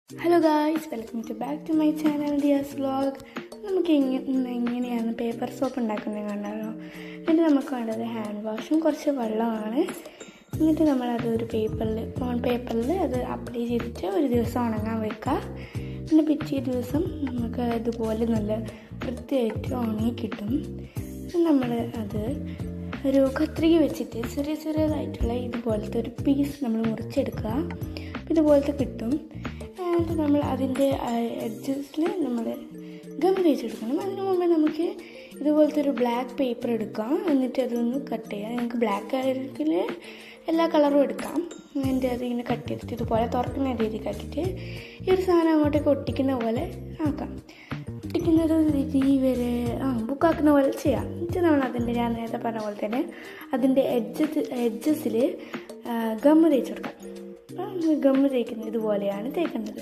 Hello guys, welcome back to my channel Diya's vlog. നമുക്ക് എങ്ങനെയാണ് paper soap ഉണ്ടാക്കുന്നത് കണ്ടാലോ. എന്നിട്ട് നമുക്ക് വേണ്ടത് ഹാൻഡ് വാഷും കുറച്ച് വെള്ളമാണ്. എന്നിട്ട് നമ്മളത് ഒരു ബോൺ പേപ്പറിൽ അത് അപ്ലൈ ചെയ്തിട്ട് ഒരു ദിവസം ഉണങ്ങാൻ വെക്കുക. പിന്നെ പിറ്റേ ദിവസം നമുക്ക് ഇതുപോലെ നല്ല വൃത്തിയായിട്ട് ഉണങ്ങി കിട്ടും. നമ്മൾ അത് ഒരു കത്രിക വെച്ചിട്ട് ചെറിയതായിട്ടുള്ള ഇതുപോലത്തെ ഒരു പീസ് നമ്മൾ മുറിച്ചെടുക്കുക. ഇതുപോലത്തെ കിട്ടും. എന്നിട്ട് നമ്മൾ അതിൻ്റെ എഡ്ജസിൽ നമ്മൾ ഗം തേച്ചെടുക്കണം. അതിന് മുമ്പേ നമുക്ക് ഇതുപോലത്തെ ഒരു ബ്ലാക്ക് പേപ്പർ എടുക്കാം. എന്നിട്ട് അതൊന്ന് കട്ട് ചെയ്യാം. നമുക്ക് ബ്ലാക്ക് കളറിൽ എല്ലാ കളറും എടുക്കാം. എന്നിട്ട് അതിങ്ങനെ കട്ട് ചെയ്തിട്ട് ഇതുപോലെ തുറക്കുന്ന രീതിക്ക് ആക്കിയിട്ട് ഈ ഒരു സാധനം അങ്ങോട്ടേക്ക് ഒട്ടിക്കുന്ന പോലെ ആക്കാം. ഒട്ടിക്കുന്നത് രീതി വരെ ബുക്കാക്കുന്ന പോലെ ചെയ്യാം. എന്നിട്ട് നമ്മൾ അതിൻ്റെ ഞാൻ നേരത്തെ പറഞ്ഞ പോലെ തന്നെ അതിൻ്റെ എഡ്ജസിൽ ഗം തേച്ച് കൊടുക്കാം. ഗമ്മ് തേക്കുന്നത് ഇതുപോലെയാണ് തേക്കേണ്ടത്.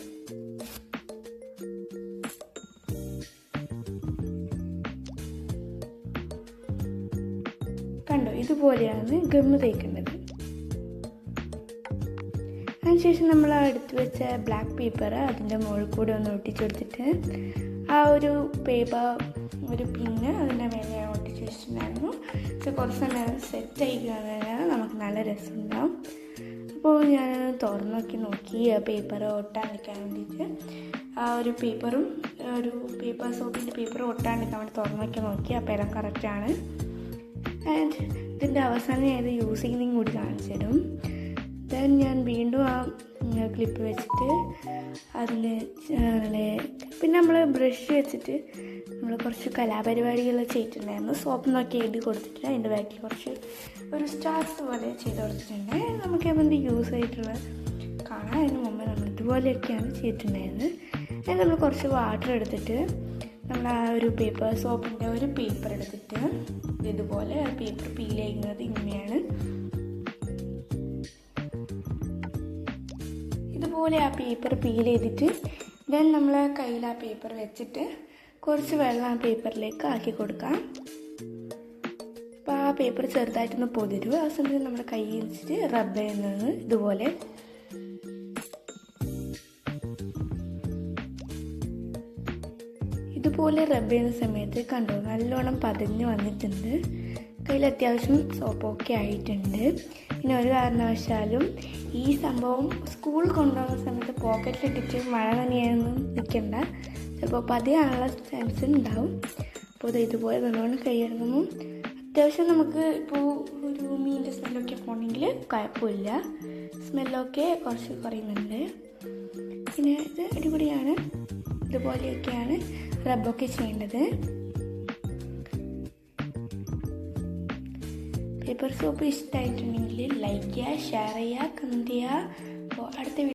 കണ്ടോ, ഇതുപോലെയാണ് ഗമ്മ് തേക്കേണ്ടത്. അതിനുശേഷം നമ്മൾ എടുത്തു വെച്ച ബ്ലാക്ക് പേപ്പർ അതിൻ്റെ മുകളിൽ കൂടെ ഒന്ന് ഒട്ടിച്ചെടുത്തിട്ട് ആ ഒരു ഒരു പിന്ന് അതിൻ്റെ മേലെ ഒട്ടിച്ച് വെച്ചിട്ടുണ്ടായിരുന്നു. പക്ഷെ കുറച്ച് സമയം സെറ്റായി കഴിഞ്ഞാൽ നമുക്ക് നല്ല രസമുണ്ടാവും. അപ്പോൾ ഞാൻ തുറന്നൊക്കെ നോക്കി ആ പേപ്പർ ഒട്ടാണ്ടിരിക്കാൻ വേണ്ടിയിട്ട് ആ ഒരു പേപ്പറും ഒരു പേപ്പർ സോപ്പിൻ്റെ പേപ്പറും ഒട്ടാണ്ടിരിക്കാൻ വേണ്ടി തുറന്നൊക്കെ നോക്കി. അപ്പോൾ എല്ലാം കറക്റ്റാണ്. ആൻഡ് ഇതിൻ്റെ അവസാനം ഞാൻ ഇത് യൂസ് ചെയ്യുന്നതും കൂടി കാണിച്ചു തരും. ദെൻ ഞാൻ വീണ്ടും ആ ക്ലിപ്പ് വെച്ചിട്ട് അതിന് പിന്നെ നമ്മൾ ബ്രഷ് വെച്ചിട്ട് നമ്മൾ കുറച്ച് കലാപരിപാടികൾ ചെയ്തിട്ടുണ്ടായിരുന്നു. സോപ്പ് നോക്കി എഴുതി കൊടുത്തിട്ട് അതിൻ്റെ ബാക്കിൽ കുറച്ച് ഒരു സ്റ്റാർസ് പോലെ ചെയ്ത് കൊടുത്തിട്ടുണ്ട്. നമുക്ക് അതിൻ്റെ യൂസ് ആയിട്ടുള്ള കാണാം. അതിന് മുമ്പ് നമ്മൾ ഇതുപോലെയൊക്കെയാണ് ചെയ്തിട്ടുണ്ടായിരുന്നത്. അതിന് നമ്മൾ കുറച്ച് വാട്ടർ എടുത്തിട്ട് നമ്മൾ ആ ഒരു പേപ്പർ സോപ്പിൻ്റെ ഒരു പേപ്പർ എടുത്തിട്ട് ഇതുപോലെ ആ പേപ്പർ പീൽ ചെയ്യുന്നത് ഇങ്ങനെയാണ്. ഇതുപോലെ ആ പേപ്പർ പീൽ ചെയ്തിട്ട് ദെൻ നമ്മൾ കയ്യിൽ ആ പേപ്പർ വെച്ചിട്ട് കുറച്ച് വെള്ളം ആ പേപ്പറിലേക്ക് ആക്കി കൊടുക്കാം. അപ്പോൾ ആ പേപ്പർ ചെറുതായിട്ടൊന്ന് പൊതിരും. ആ സമയത്ത് നമ്മൾ കൈ വെച്ചിട്ട് റബ്ബ് ചെയ്യുന്നത് ഇതുപോലെ. ഇതുപോലെ റബ്ബ് ചെയ്യുന്ന സമയത്ത് കണ്ടോ, നല്ലോണം പതഞ്ഞ് വന്നിട്ടുണ്ട്. കയ്യിൽ അത്യാവശ്യം സോപ്പൊക്കെ ആയിട്ടുണ്ട്. പിന്നെ ഒരു കാരണവശാലും ഈ സംഭവം സ്കൂളിൽ കൊണ്ടുപോകുന്ന സമയത്ത് പോക്കറ്റിലിട്ടിട്ട് മഴ നനയാനൊന്നും നിൽക്കണ്ട. ചിലപ്പോൾ പതിയാനുള്ള ചാൻസ് ഉണ്ടാവും. അപ്പോൾ ഇതുപോലെ നല്ലോണം കൈയിറങ്ങുമ്പോൾ അത്യാവശ്യം നമുക്ക് ഇപ്പോൾ ഒരു മീനിൻ്റെ സ്മെല്ലൊക്കെ പോകണമെങ്കിൽ കുഴപ്പമില്ല. സ്മെല്ലൊക്കെ കുറച്ച് കുറയുന്നുണ്ട്. പിന്നെ ഇത് അടിപൊളിയാണ്. ഇതുപോലെയൊക്കെയാണ് റബ്ബൊക്കെ ചെയ്യേണ്ടത്. പേപ്പർ സോപ്പ് ഇഷ്ടമായിട്ടുണ്ടെങ്കിൽ ലൈക്ക് ചെയ്യുക, ഷെയർ ചെയ്യുക, കമൻറ്റ് ചെയ്യുക. അപ്പോൾ അടുത്ത